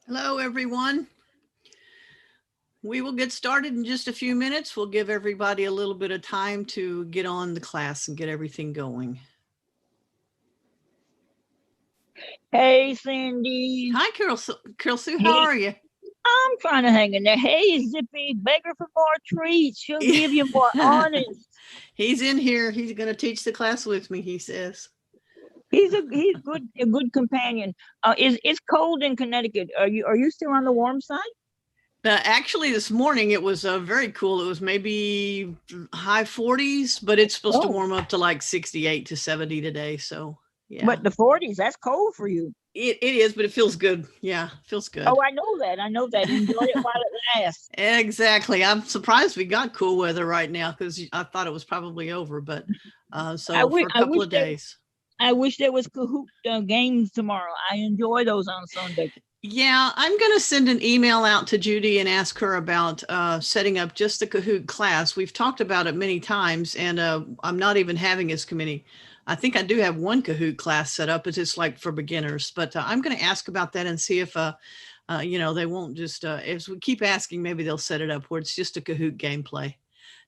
Hello, everyone. We will get started in just a few minutes. We'll give everybody a little bit of time to get on the class and get everything going. Hey, Cindy. Hi, Carol Sue. How Hey, are you? I'm trying to hang in there. Hey, Zippy, beggar for more treats. She'll give you more honest. He's in here. He's going to teach the class with me, he says. He's a good companion. It's cold in Connecticut. Are you still on the warm side? Actually, this morning it was very cool. It was maybe high 40s, but it's supposed to Oh, warm up to like 68 to 70 today. So, yeah, but the 40s, that's cold for you. it is, but it feels good. Yeah, feels good. Oh, I know that. I know that. Enjoy it while it lasts. Exactly. I'm surprised we got cool weather right now because I thought it was probably over, but I so wish for a I couple wish of there days. I wish there was Kahoot games tomorrow. I enjoy those on Sunday. Yeah, I'm going to send an email out to Judy and ask her about setting up just the Kahoot class. We've talked about it many times, and I'm not even having this committee. I think I do have one Kahoot class set up. It's just like for beginners, but I'm going to ask about that and see if, they won't just, if we keep asking, maybe they'll set it up where it's just a Kahoot gameplay.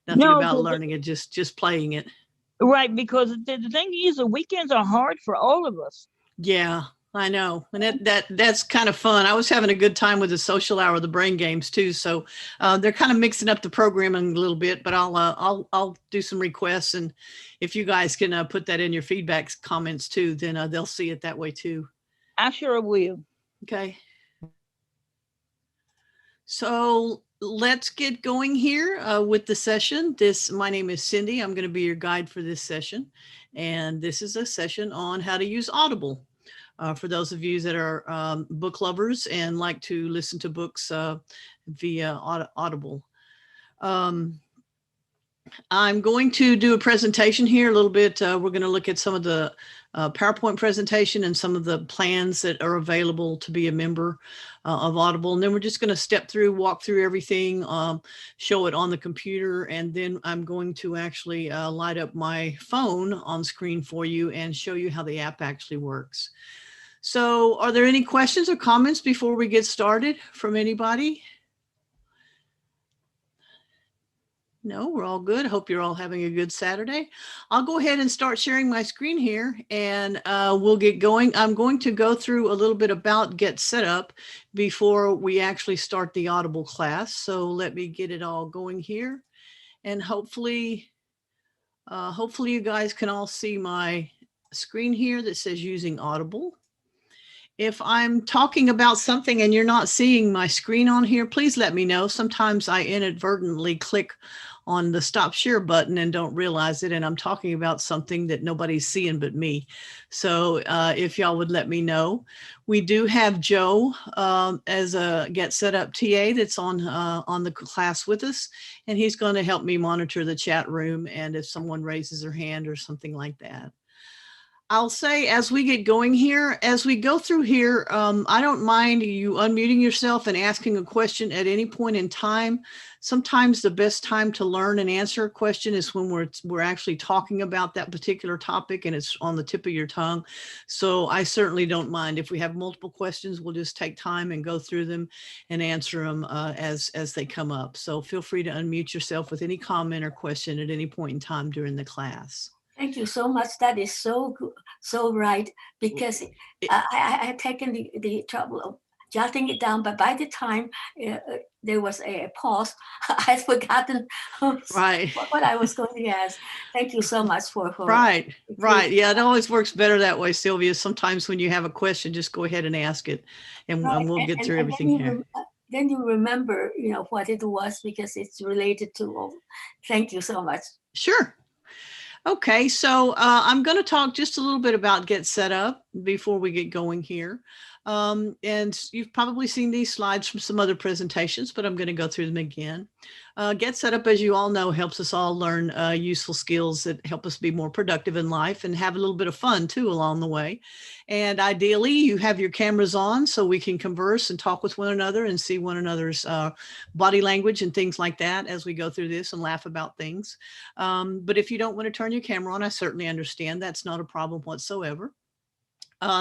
Nothing No, about learning it, just playing it. right, because the thing is, the weekends are hard for all of us. Yeah, I know. And that's kind of fun. I was having a good time with the social hour of the brain games too. So they're kind of mixing up the programming a little bit, but I'll do some requests, and if you guys can put that in your feedback comments too, then they'll see it that way too. I sure will. Okay. So let's get going here with the session. My name is Cindy. I'm going to be your guide for this session. And this is a session on how to use Audible. For those of you that are book lovers and like to listen to books via Audible. Um, I'm going to do a presentation here a little bit. We're going to look at some of the PowerPoint presentation and some of the plans that are available to be a member of Audible. And then we're just going to walk through everything, show it on the computer. And then I'm going to actually light up my phone on screen for you and show you how the app actually works. So are there any questions or comments before we get started from anybody? No, we're all good. Hope you're all having a good Saturday. I'll go ahead and start sharing my screen here and we'll get going. I'm going to go through a little bit about Get Set Up before we actually start the Audible class. So let me get it all going here. And hopefully you guys can all see my screen here that says using Audible. If I'm talking about something and you're not seeing my screen on here, please let me know. Sometimes I inadvertently click on the stop share button and don't realize it. And I'm talking about something that nobody's seeing but me. So if y'all would let me know. We do have Joe as a Get Set Up TA that's on the class with us. And he's going to help me monitor the chat room and if someone raises their hand or something like that. I'll say as we get going here, as we go through here, I don't mind you unmuting yourself and asking a question at any point in time. Sometimes the best time to learn and answer a question is when we're actually talking about that particular topic and it's on the tip of your tongue. So I certainly don't mind. If we have multiple questions, we'll just take time and go through them and answer them as they come up. So feel free to unmute yourself with any comment or question at any point in time during the class. Thank you so much. That is so good, so right, because I had taken the trouble of jotting it down, but by the time there was a pause, I'd forgotten Right. what I was going to ask. Thank you so much for right. Yeah, it always works better that way, Sylvia. Sometimes when you have a question, just go ahead and ask it, and we'll get through everything here. Then you remember, what it was because it's related to. Thank you so much. Sure. Okay, so I'm going to talk just a little bit about Get Set Up before we get going here. And you've probably seen these slides from some other presentations, but I'm going to go through them again. Get Set Up, as you all know, helps us all learn useful skills that help us be more productive in life and have a little bit of fun too along the way. And ideally, you have your cameras on so we can converse and talk with one another and see one another's body language and things like that as we go through this and laugh about things. But if you don't want to turn your camera on, I certainly understand. That's not a problem whatsoever.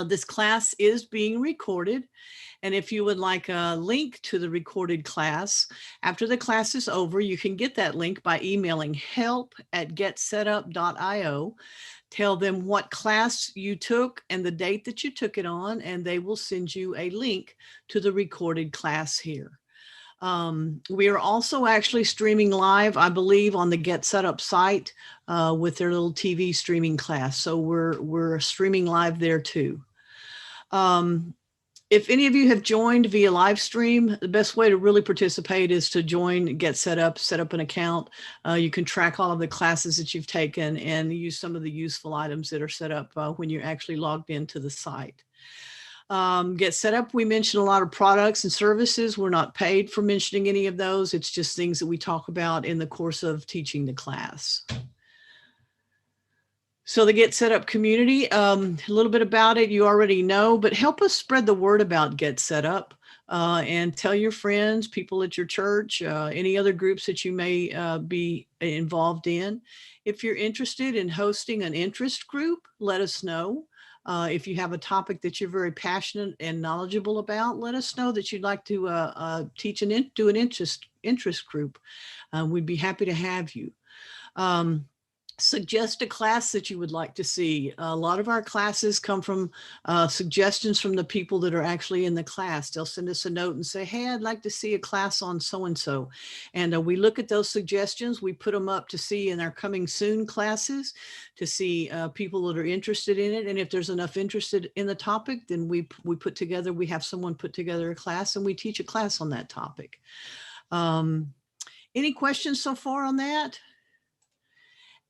This class is being recorded. And if you would like a link to the recorded class, after the class is over, you can get that link by emailing help@getsetup.io. Tell them what class you took and the date that you took it on, and they will send you a link to the recorded class here. We are also actually streaming live, I believe, on the Get Setup site with their little TV streaming class. So we're streaming live there too. If any of you have joined via live stream, the best way to really participate is to join, get set up an account. You can track all of the classes that you've taken and use some of the useful items that are set up when you're actually logged into the site. Get set up. We mention a lot of products and services. We're not paid for mentioning any of those. It's just things that we talk about in the course of teaching the class. So the Get Set Up community, a little bit about it you already know, but help us spread the word about Get Set Up and tell your friends, people at your church, any other groups that you may be involved in. If you're interested in hosting an interest group, let us know. If you have a topic that you're very passionate and knowledgeable about, let us know that you'd like to teach and do an interest group. We'd be happy to have you. Suggest a class that you would like to see. A lot of our classes come from suggestions from the people that are actually in the class. They'll send us a note and say, hey, I'd like to see a class on so-and-so. And we look at those suggestions. We put them up to see in our coming soon classes to see people that are interested in it. And if there's enough interested in the topic, then we have someone put together a class and we teach a class on that topic. Any questions so far on that?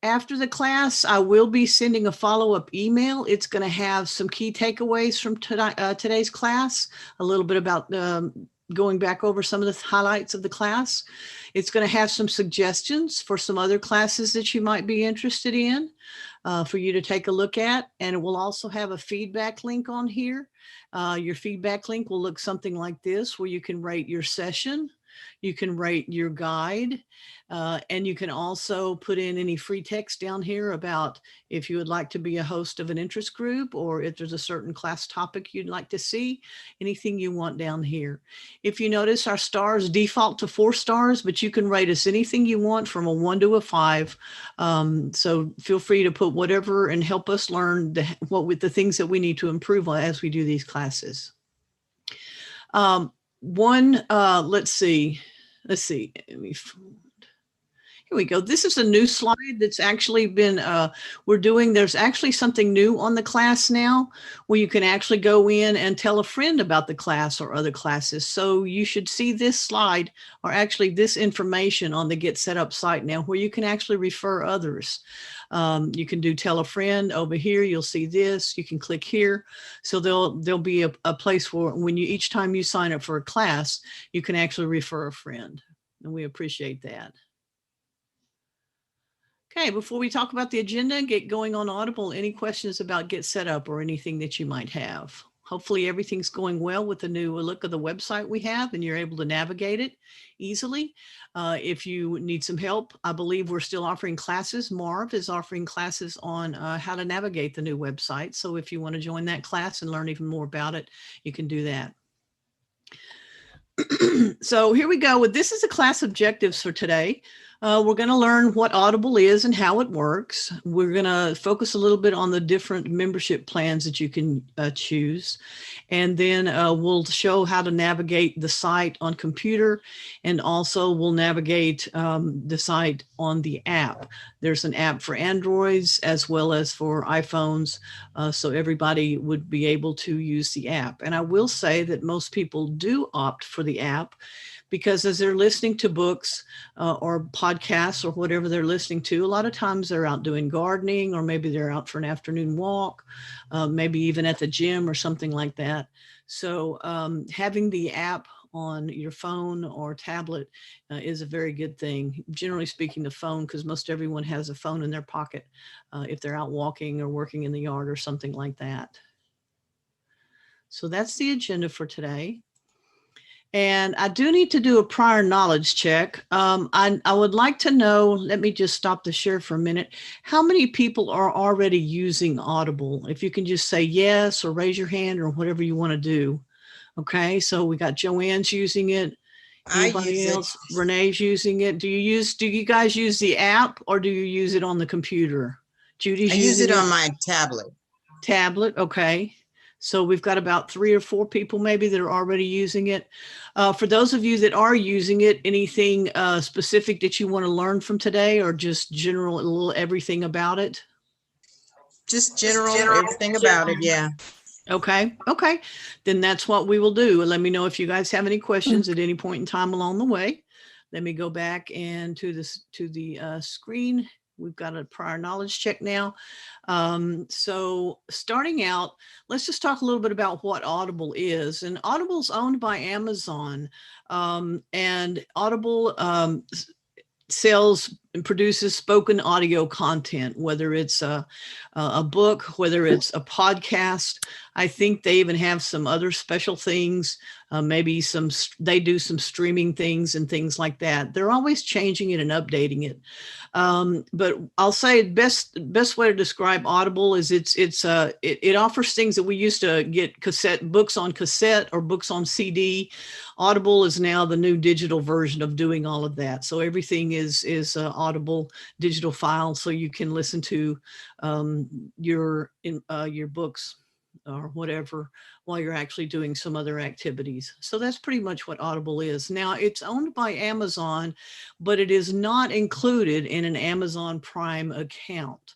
After the class, I will be sending a follow-up email. It's going to have some key takeaways from today's class, a little bit about going back over some of the highlights of the class. It's going to have some suggestions for some other classes that you might be interested in for you to take a look at. And it will also have a feedback link on here. Your feedback link will look something like this, where you can rate your session. You can rate your guide, and you can also put in any free text down here about if you would like to be a host of an interest group, or if there's a certain class topic you'd like to see, anything you want down here. If you notice, our stars default to 4 stars, but you can rate us anything you want from a 1 to a 5. So feel free to put whatever and help us learn the things that we need to improve on as we do these classes. Let's see. Here we go. This is a new slide that's actually been, there's actually something new on the class now where you can actually go in and tell a friend about the class or other classes. So you should see this slide, or actually this information, on the Get Set Up site now, where you can actually refer others. You can do tell a friend. Over here, you'll see this. You can click here. So there'll be a place where each time you sign up for a class, you can actually refer a friend. And we appreciate that. Okay, before we talk about the agenda, get going on Audible, any questions about Get Set Up or anything that you might have? Hopefully everything's going well with the new look of the website we have and you're able to navigate it easily. If you need some help, I believe we're still offering classes. Marv is offering classes on how to navigate the new website. So if you want to join that class and learn even more about it, you can do that. So here we go. This is the class objectives for today. We're going to learn what Audible is and how it works. We're going to focus a little bit on the different membership plans that you can choose. And then we'll show how to navigate the site on computer, and also we'll navigate the site on the app. There's an app for Androids as well as for iPhones, so everybody would be able to use the app. And I will say that most people do opt for the app, because as they're listening to books or podcasts or whatever they're listening to, a lot of times they're out doing gardening, or maybe they're out for an afternoon walk, maybe even at the gym or something like that. So having the app on your phone or tablet is a very good thing. Generally speaking, the phone, because most everyone has a phone in their pocket if they're out walking or working in the yard or something like that. So that's the agenda for today. And I do need to do a prior knowledge check. I would like to know, let me just stop the share for a minute. How many people are already using Audible? If you can just say yes or raise your hand or whatever you want to do. Okay, so we got Joanne's using it. I use Anybody it. else? Renee's using it. Do you guys use the app or do you use it on the computer? Judy's I use using it on my tablet. tablet. Okay. So we've got about 3 or 4 people maybe that are already using it. For those of you that are using it, anything specific that you want to learn from today, or just general little everything about it? Just general, everything about it. Yeah. Okay. Okay. Then that's what we will do. Let me know if you guys have any questions at any point in time along the way. Let me go back and to the screen. We've got a prior knowledge check now. So starting out, let's just talk a little bit about what Audible is. And Audible is owned by Amazon, and Audible sells and produces spoken audio content, whether it's a book, whether it's a podcast. I think they even have some other special things. Maybe they do some streaming things and things like that. They're always changing it and updating it. But I'll say best way to describe Audible is it offers things that we used to get books on cassette or books on CD. Audible is now the new digital version of doing all of that. So everything is Audible digital file, so you can listen to your books or whatever while you're actually doing some other activities. So that's pretty much what Audible is. Now, it's owned by Amazon, but it is not included in an Amazon Prime account.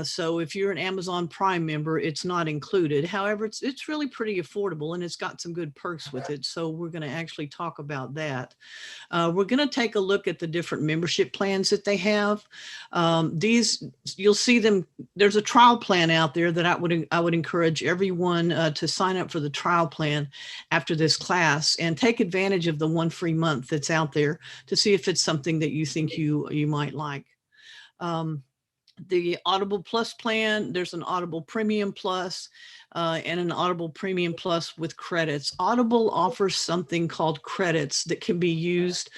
So if you're an Amazon Prime member, it's not included. However, it's really pretty affordable and it's got some good perks with it. So we're going to actually talk about that. We're going to take a look at the different membership plans that they have. You'll see them. There's a trial plan out there that I would encourage everyone to sign up for the trial plan after this class and take advantage of the 1 free month that's out there to see if it's something that you think you might like. The Audible Plus plan, there's an Audible Premium Plus and an Audible Premium Plus with credits. Audible offers something called credits that can be used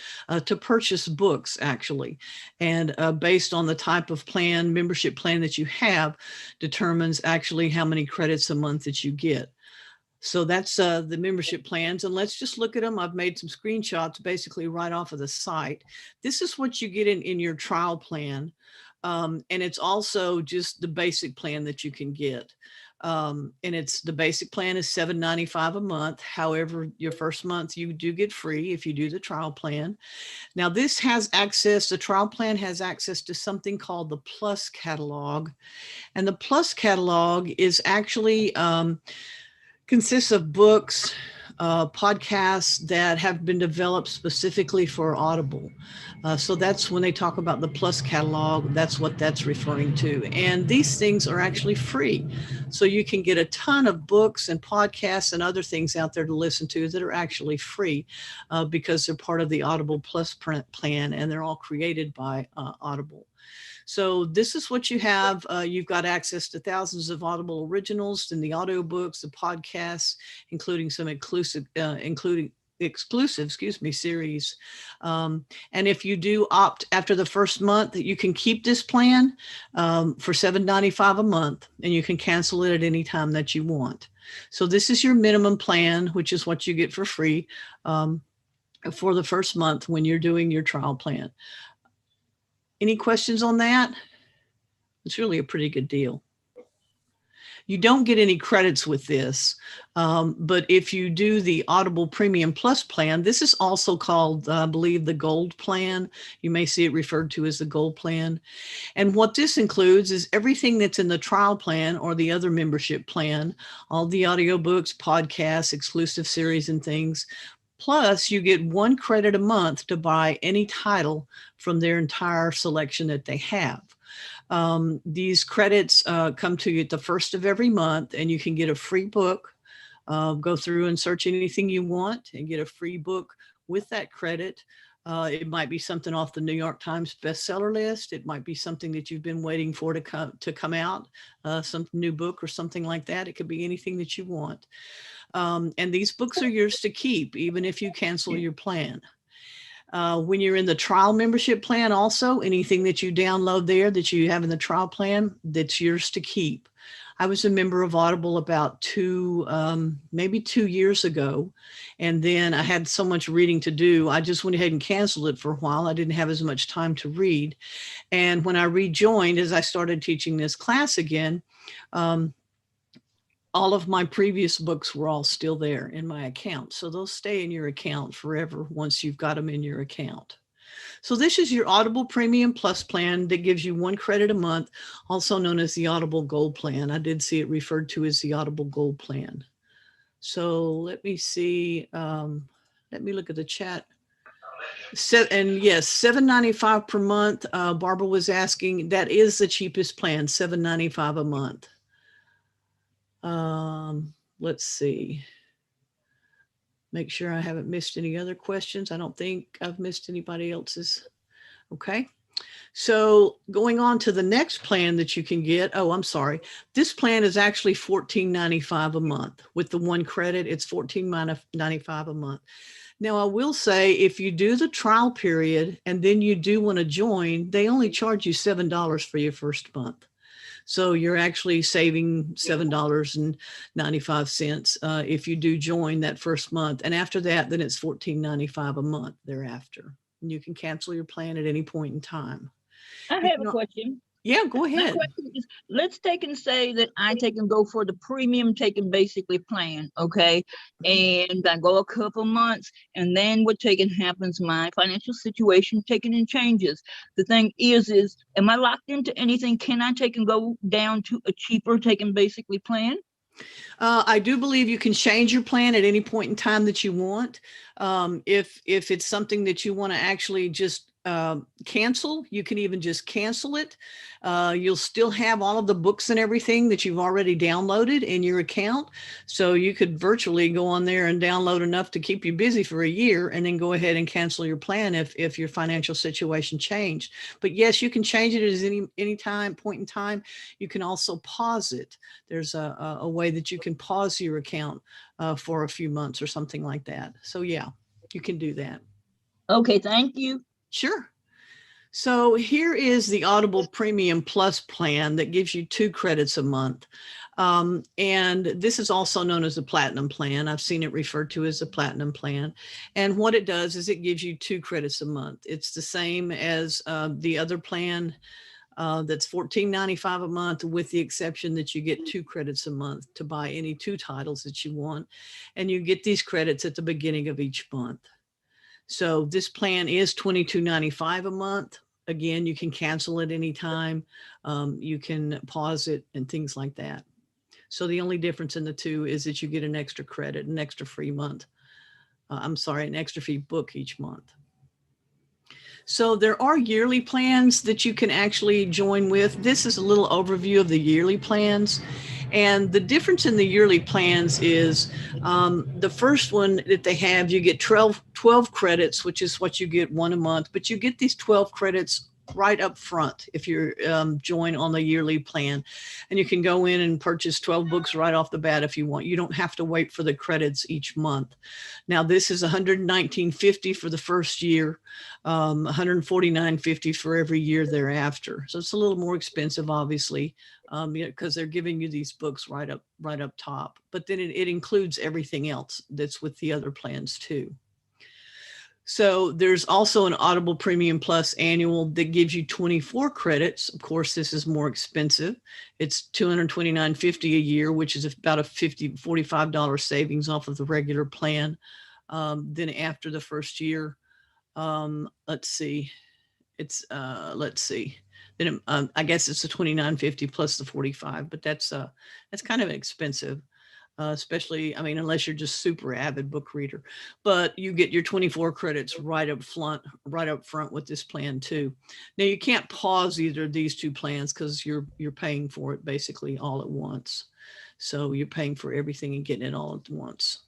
to purchase books, actually. And based on the type of membership plan that you have, determines actually how many credits a month that you get. So that's the membership plans. And let's just look at them. I've made some screenshots basically right off of the site. This is what you get in your trial plan. And it's also just the basic plan that you can get. And the basic plan is $7.95 a month. However, your first month you do get free if you do the trial plan. Now the trial plan has access to something called the Plus catalog. And the Plus catalog is actually consists of books, podcasts that have been developed specifically for Audible. So that's when they talk about the Plus catalog, that's what that's referring to. And these things are actually free. So you can get a ton of books and podcasts and other things out there to listen to that are actually free because they're part of the Audible Plus plan and they're all created by Audible. So this is what you have. You've got access to thousands of Audible originals and the audiobooks, the podcasts, including some exclusive series. And if you do opt after the first month, you can keep this plan for $7.95 a month, and you can cancel it at any time that you want. So this is your minimum plan, which is what you get for free for the first month when you're doing your trial plan. Any questions on that? It's really a pretty good deal. You don't get any credits with this, but if you do the Audible Premium Plus plan, this is also called, I believe, the Gold plan. You may see it referred to as the Gold plan. And what this includes is everything that's in the trial plan or the other membership plan, all the audiobooks, podcasts, exclusive series and things. Plus, you get 1 credit a month to buy any title from their entire selection that they have. These credits come to you at the first of every month, and you can get a free book. Go through and search anything you want and get a free book with that credit. It might be something off the New York Times bestseller list. It might be something that you've been waiting for to come out, some new book or something like that. It could be anything that you want. And these books are yours to keep, even if you cancel your plan. When you're in the trial membership plan, also anything that you download there that you have in the trial plan, that's yours to keep. I was a member of Audible about maybe 2 years ago. And then I had so much reading to do. I just went ahead and canceled it for a while. I didn't have as much time to read. And when I rejoined, as I started teaching this class again, all of my previous books were all still there in my account. So they'll stay in your account forever once you've got them in your account. So this is your Audible Premium Plus plan that gives you 1 credit a month, also known as the Audible Gold plan. I did see it referred to as the Audible Gold plan. So let me see. Let me look at the chat. And yes, $7.95 per month. Barbara was asking, that is the cheapest plan, $7.95 a month. Let's see. Make sure I haven't missed any other questions. I don't think I've missed anybody else's. Okay. So going on to the next plan that you can get. Oh, I'm sorry. This plan is actually $14.95 a month. With the 1 credit, it's $14.95 a month. Now, I will say, if you do the trial period and then you do want to join, they only charge you $7 for your first month. So you're actually saving $7.95 if you do join that first month. And after that, then it's $14.95 a month thereafter. And you can cancel your plan at any point in time. I have a question. Yeah, go My ahead. question is, let's take and say that I take and go for the premium taking basically plan, okay? And I go a couple months, and then what taking happens, my financial situation taking and changes. The thing is, am I locked into anything? Can I take and go down to a cheaper taking basically plan? I do believe you can change your plan at any point in time that you want. If it's something that you want to actually just cancel, you can even just cancel it. You'll still have all of the books and everything that you've already downloaded in your account. So you could virtually go on there and download enough to keep you busy for a year and then go ahead and cancel your plan if your financial situation changed. But yes, you can change it at any point in time. You can also pause it. There's a way that you can pause your account for a few months or something like that. So yeah, you can do that. Okay, thank you. Sure. So here is the Audible Premium Plus plan that gives you 2 credits a month. And this is also known as a Platinum plan. I've seen it referred to as a Platinum plan. And what it does is it gives you 2 credits a month. It's the same as the other plan that's $14.95 a month, with the exception that you get 2 credits a month to buy any 2 titles that you want. And you get these credits at the beginning of each month. So this plan is $22.95 a month. Again, you can cancel it anytime. You can pause it and things like that. So the only difference in the two is that you get an extra credit, an extra free month. An extra free book each month. So there are yearly plans that you can actually join with. This is a little overview of the yearly plans. And the difference in the yearly plans is the first one that they have, you get 12 credits, which is what you get 1 a month, but you get these 12 credits right up front if you're join on the yearly plan. And you can go in and purchase 12 books right off the bat if you want. You don't have to wait for the credits each month. Now this is $119.50 for the first year, $149.50 for every year thereafter. So it's a little more expensive, obviously, because they're giving you these books right up top. But then it includes everything else that's with the other plans too. So there's also an Audible Premium Plus annual that gives you 24 credits. Of course, this is more expensive. It's $229.50 a year, which is about a $45 savings off of the regular plan. Then after the first year, let's see. Then I guess it's the $29.50 plus the 45, but that's kind of expensive. Especially, I mean, unless you're just super avid book reader, but you get your 24 credits right up front with this plan too. Now you can't pause either of these 2 plans because you're paying for it basically all at once. So you're paying for everything and getting it all at once.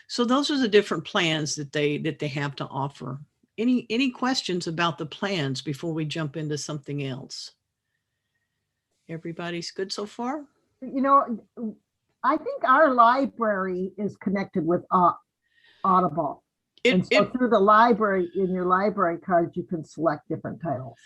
So those are the different plans that they have to offer. Any questions about the plans before we jump into something else? Everybody's good so far? You know, I think our library is connected with Audible. And so through the library, in your library cards, you can select different titles.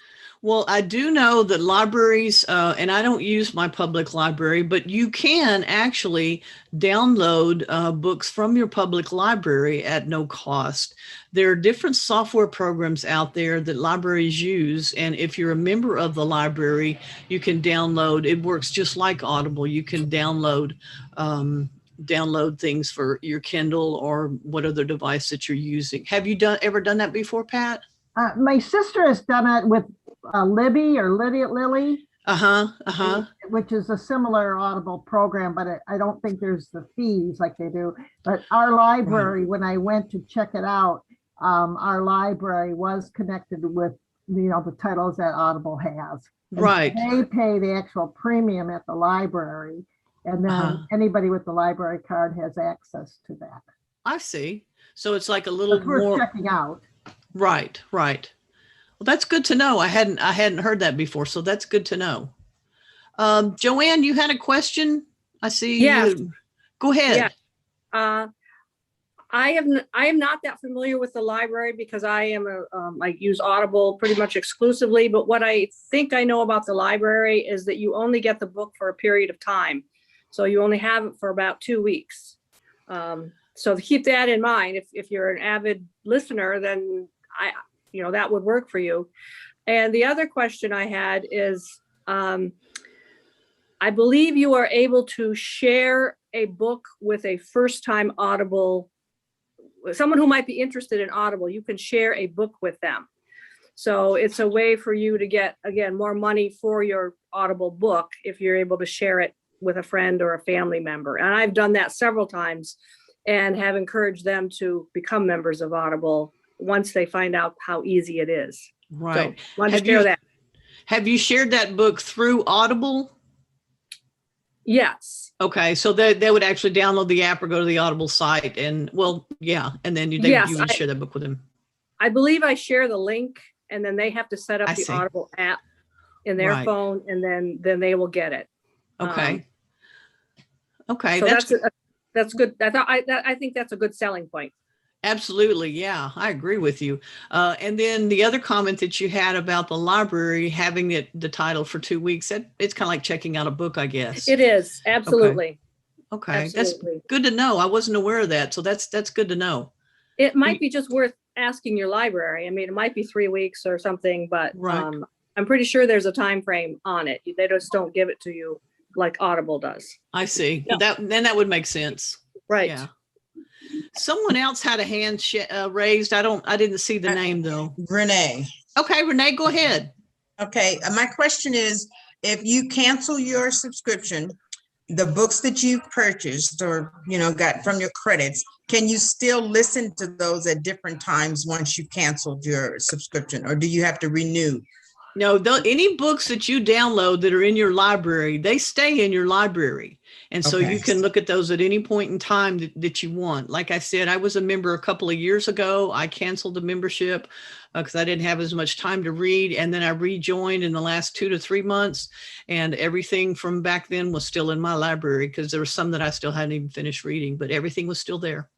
Well, I do know that libraries, and I don't use my public library, but you can actually download books from your public library at no cost. There are different software programs out there that libraries use. And if you're a member of the library, you can download, it works just like Audible. You can download things for your Kindle or what other device that you're using. Have you ever done that before, Pat? My sister has done it with Libby or Lily, which is a similar Audible program, but I don't think there's the fees like they do. But our library, when I went to check it out, our library was connected with, the titles that Audible has. And right. They pay the actual premium at the library, and then anybody with the library card has access to that. I see. So it's like a little more more checking out. Right. Well, that's good to know. I hadn't heard that before, so that's good to know. Joanne, you had a question? I see. Yes. You. Go ahead. Yeah. I am not that familiar with the library because I use Audible pretty much exclusively. But what I think I know about the library is that you only get the book for a period of time, so you only have it for about 2 weeks. So to keep that in mind, if you're an avid listener, then that would work for you. And the other question I had is, I believe you are able to share a book with a first-time Audible, someone who might be interested in Audible. You can share a book with them. So it's a way for you to get, again, more money for your Audible book if you're able to share it with a friend or a family member. And I've done that several times and have encouraged them to become members of Audible once they find out how easy it is. Right. So, have you shared that book through Audible? Yes. Okay, so they would actually download the app or go to the Audible site, and and then you would share that book with them. I believe I share the link, and then they have to set up the Audible app in their phone, and then they will get it. Okay. Okay, so that's good. I think that's a good selling point. Absolutely. Yeah, I agree with you. And then the other comment that you had about the library having the title for 2 weeks, it's kind of like checking out a book, I guess. It is. Absolutely. Okay. Absolutely. That's good to know. I wasn't aware of that. So that's good to know. It might be just worth asking your library. I mean, it might be 3 weeks or something, but I'm pretty sure there's a time frame on it. They just don't give it to you like Audible does. I see. Yeah. Then that would make sense. Right. Yeah. Someone else had a hand raised. I didn't see the name though. Renee. Okay, Renee, go ahead. Okay, my question is, if you cancel your subscription, the books that you've purchased or got from your credits, can you still listen to those at different times once you've canceled your subscription, or do you have to renew? No, any books that you download that are in your library, they stay in your library. And so you can look at those at any point in time that you want. Like I said, I was a member a couple of years ago. I canceled the membership because I didn't have as much time to read. And then I rejoined in the last 2 to 3 months. And everything from back then was still in my library because there were some that I still hadn't even finished reading, but everything was still there.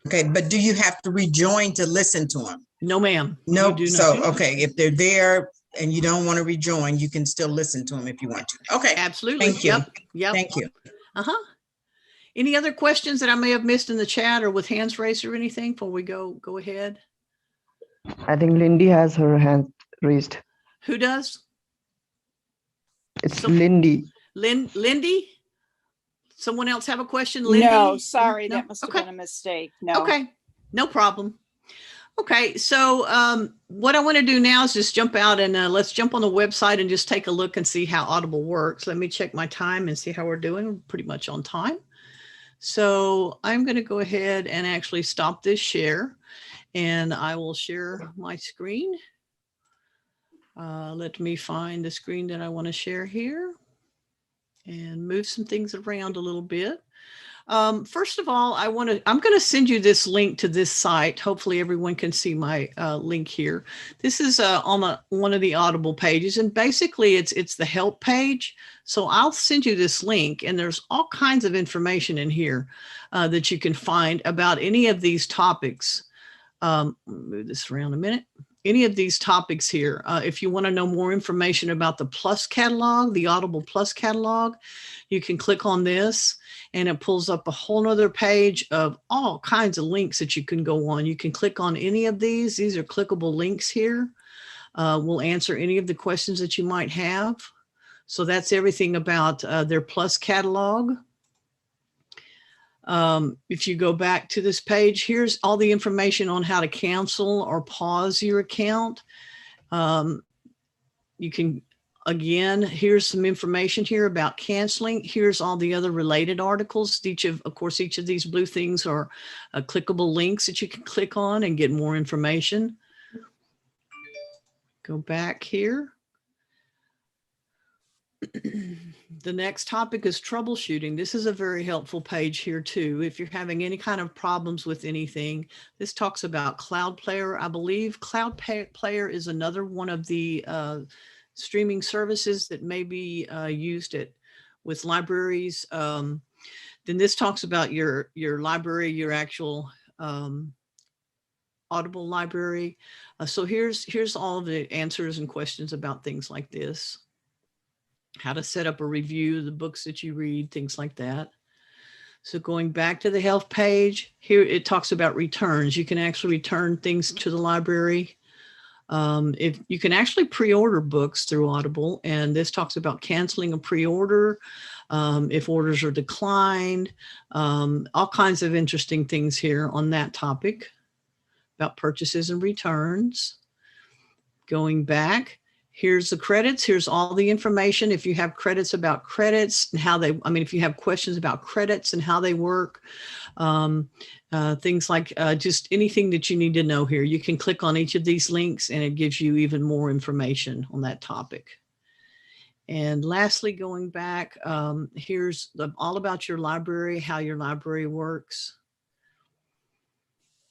Okay, but do you have to rejoin to listen to them? No, ma'am. No. So, okay, if they're there and you don't want to rejoin, you can still listen to them if you want to. Okay. Absolutely. Thank you. Yep. Thank you. Any other questions that I may have missed in the chat or with hands raised or anything before we go ahead? I think Lindy has her hand raised. Who does? It's Lindy. Lindy? Someone else have a question? Lindy? No, sorry, No? that must have been a mistake. No. Okay, no problem. Okay, so what I want to do now is just jump out and let's jump on the website and just take a look and see how Audible works. Let me check my time and see how we're doing. We're pretty much on time. So I'm going to go ahead and actually stop this share and I will share my screen. Let me find the screen that I want to share here and move some things around a little bit. First of all, I'm going to send you this link to this site. Hopefully everyone can see my link here. This is on one of the Audible pages, and basically it's the help page. So I'll send you this link, and there's all kinds of information in here that you can find about any of these topics. Move this around a minute. Any of these topics here. If you want to know more information about the Plus catalog, the Audible Plus catalog, you can click on this and it pulls up a whole nother page of all kinds of links that you can go on. You can click on any of these. These are clickable links here. We'll answer any of the questions that you might have. So that's everything about their Plus catalog. If you go back to this page, here's all the information on how to cancel or pause your account. You can, again, here's some information here about canceling. Here's all the other related articles. Of course, each of these blue things are clickable links that you can click on and get more information. Go back here. The next topic is troubleshooting. This is a very helpful page here too. If you're having any kind of problems with anything, this talks about Cloud Player. I believe Cloud Player is another one of the streaming services that may be used with libraries. Then this talks about your library, your actual Audible library. So here's all of the answers and questions about things like this. How to set up a review, the books that you read, things like that. So going back to the health page, here it talks about returns. You can actually return things to the library. If you can actually pre-order books through Audible, and this talks about canceling a pre-order, if orders are declined, all kinds of interesting things here on that topic about purchases and returns. Going back, here's the credits. Here's all the information. If you have credits about credits and how they, if you have questions about credits and how they work, things like just anything that you need to know here, you can click on each of these links and it gives you even more information on that topic. And lastly, going back, here's all about your library, how your library works.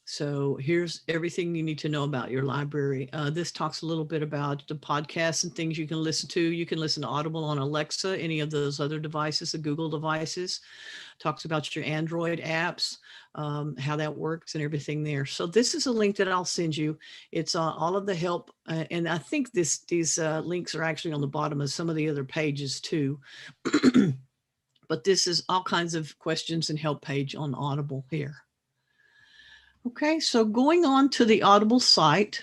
So here's everything you need to know about your library. This talks a little bit about the podcasts and things you can listen to. You can listen to Audible on Alexa, any of those other devices, the Google devices. Talks about your Android apps, how that works and everything there. So this is a link that I'll send you. It's all of the help. And I think these links are actually on the bottom of some of the other pages too. But this is all kinds of questions and help page on Audible here. Okay, so going on to the Audible site,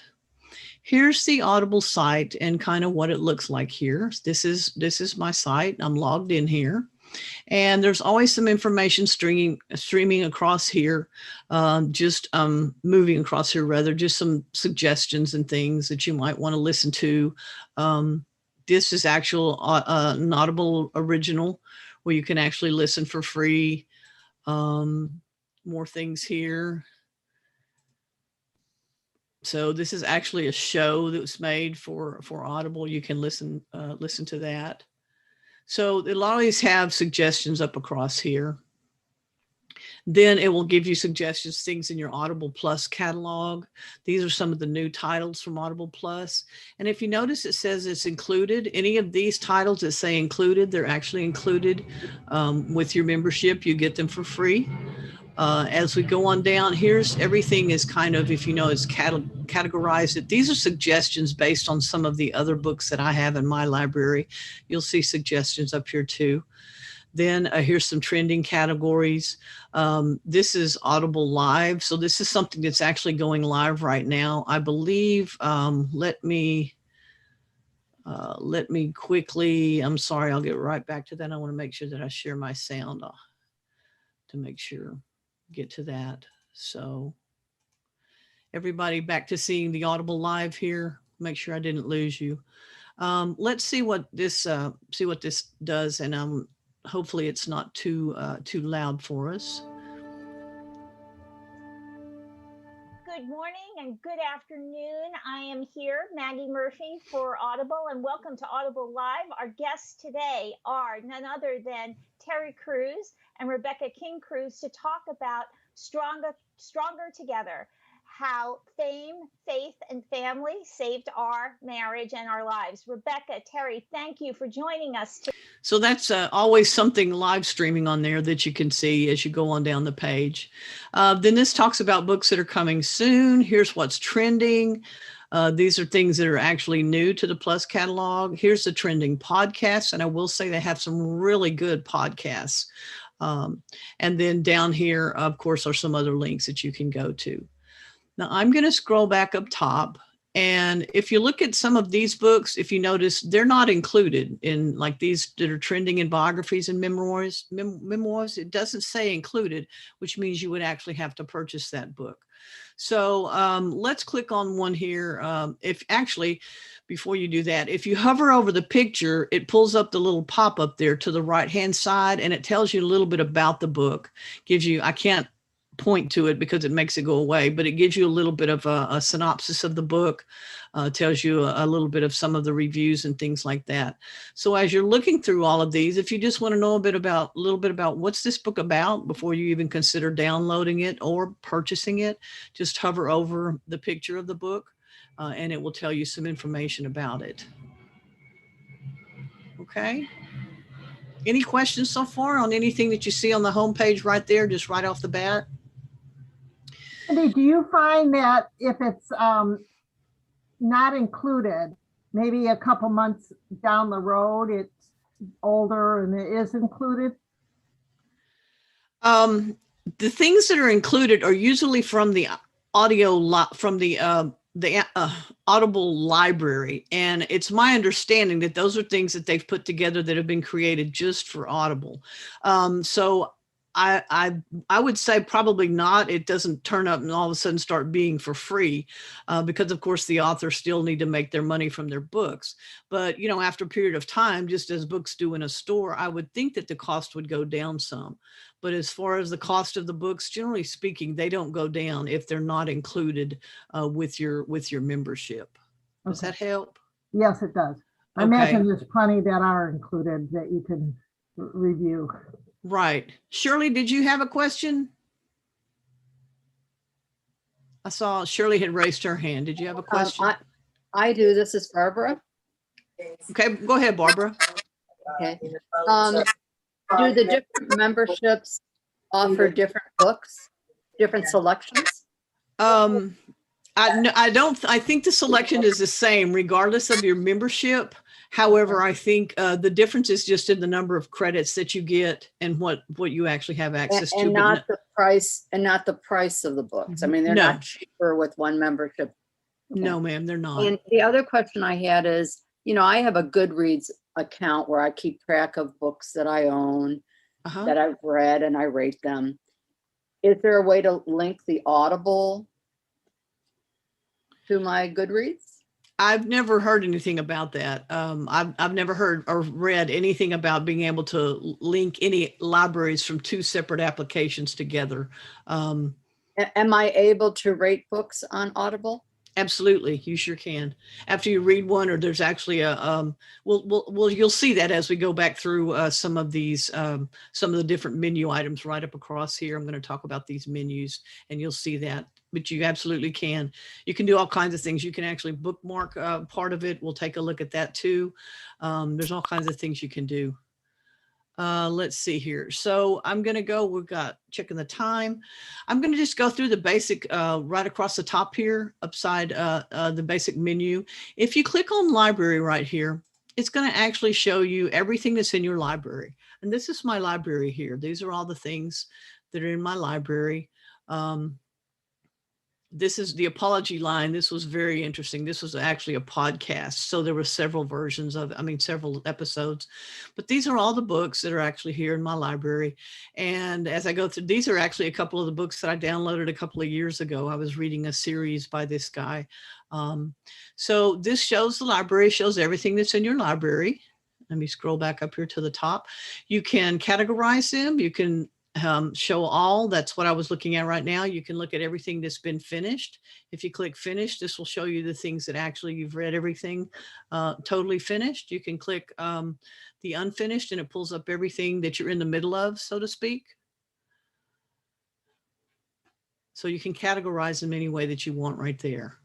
here's the Audible site and kind of what it looks like here. This is my site. I'm logged in here, and there's always some information streaming across here, moving across here rather, just some suggestions and things that you might want to listen to. This is actual an Audible original where you can actually listen for free. More things here. So this is actually a show that was made for Audible. You can listen to that. So it'll always have suggestions up across here. Then it will give you suggestions, things in your Audible Plus catalog. These are some of the new titles from Audible Plus. And if you notice, it says it's included. Any of these titles that say included, they're actually included with your membership. You get them for free. As we go on down, here's everything is kind of, if you know, it's categorized. These are suggestions based on some of the other books that I have in my library. You'll see suggestions up here too. Then here's some trending categories. This is Audible Live. So this is something that's actually going live right now. I believe, let me quickly, I'm sorry, I'll get right back to that. I want to make sure that I share my sound to make sure. Get to that. So everybody back to seeing the Audible Live here. Make sure I didn't lose you. Let's see what this does, and hopefully it's not too loud for us. Good morning and good afternoon. I am here, Maggie Murphy for Audible, and welcome to Audible Live. Our guests today are none other than Terry Cruz and Rebecca King Cruz to talk about Stronger Together, how fame, faith, and family saved our marriage and our lives. Rebecca, Terry, thank you for joining us today. So that's always something live streaming on there that you can see as you go on down the page. Then this talks about books that are coming soon. Here's what's trending. These are things that are actually new to the Plus catalog. Here's the trending podcasts. And I will say they have some really good podcasts. And then down here, of course, are some other links that you can go to. Now I'm going to scroll back up top. And if you look at some of these books, if you notice, they're not included in like these that are trending in biographies and memoirs. It doesn't say included, which means you would actually have to purchase that book. So let's click on one here. If actually, before you do that, if you hover over the picture, it pulls up the little pop-up there to the right-hand side, and it tells you a little bit about the book. Gives you, I can't point to it because it makes it go away, but it gives you a little bit of a synopsis of the book, tells you a little bit of some of the reviews and things like that. So as you're looking through all of these, if you just want to know a little bit about what's this book about before you even consider downloading it or purchasing it, just hover over the picture of the book and it will tell you some information about it. Okay. Any questions so far on anything that you see on the homepage right there, just right off the bat? Cindy, do you find that if it's not included, maybe a couple months down the road, it's older and it is included? The things that are included are usually from the Audible library. And it's my understanding that those are things that they've put together that have been created just for Audible. So I would say probably not. It doesn't turn up and all of a sudden start being for free because of course the authors still need to make their money from their books. But you know, after a period of time, just as books do in a store, I would think that the cost would go down some. But as far as the cost of the books, generally speaking, they don't go down if they're not included with your membership. Does that help? Yes, it does. I imagine there's plenty that are included that you can review. Right. Shirley, did you have a question? I saw Shirley had raised her hand. Did you have a question? I do. This is Barbara. Okay, go ahead, Barbara. Okay. Do the different memberships offer different books, different selections? I don't. I think the selection is the same regardless of your membership. However, I think the difference is just in the number of credits that you get and what you actually have access to. And not the price, and not the price of the books. I mean, they're not cheaper with one membership. Okay. No, ma'am, they're not. And the other question I had is, you know, I have a Goodreads account where I keep track of books that I own, that I've read, and I rate them. Is there a way to link the Audible to my Goodreads? I've never heard anything about that. I've never heard or read anything about being able to link any libraries from two separate applications together. Am I able to rate books on Audible? Absolutely, you sure can. After you read one, or there's actually a you'll see that as we go back through some of these some of the different menu items right up across here. I'm going to talk about these menus, and you'll see that. But you absolutely can. You can do all kinds of things. You can actually bookmark part of it. We'll take a look at that too. There's all kinds of things you can do. Let's see here. So I'm going to go, we've got checking the time. I'm going to just go through the basic right across the top here, upside the basic menu. If you click on library right here, it's going to actually show you everything that's in your library. And this is my library here. These are all the things that are in my library. This is the apology line. This was very interesting. This was actually a podcast. So there were several versions of, several episodes, but these are all the books that are actually here in my library. And as I go through, these are actually a couple of the books that I downloaded a couple of years ago. I was reading a series by this guy. So this shows the library, shows everything that's in your library. Let me scroll back up here to the top. You can categorize them. You can show all. That's what I was looking at right now. You can look at everything that's been finished. If you click finish, this will show you the things that actually you've read everything totally finished. You can click the unfinished and it pulls up everything that you're in the middle of, so to speak. So you can categorize them any way that you want right there.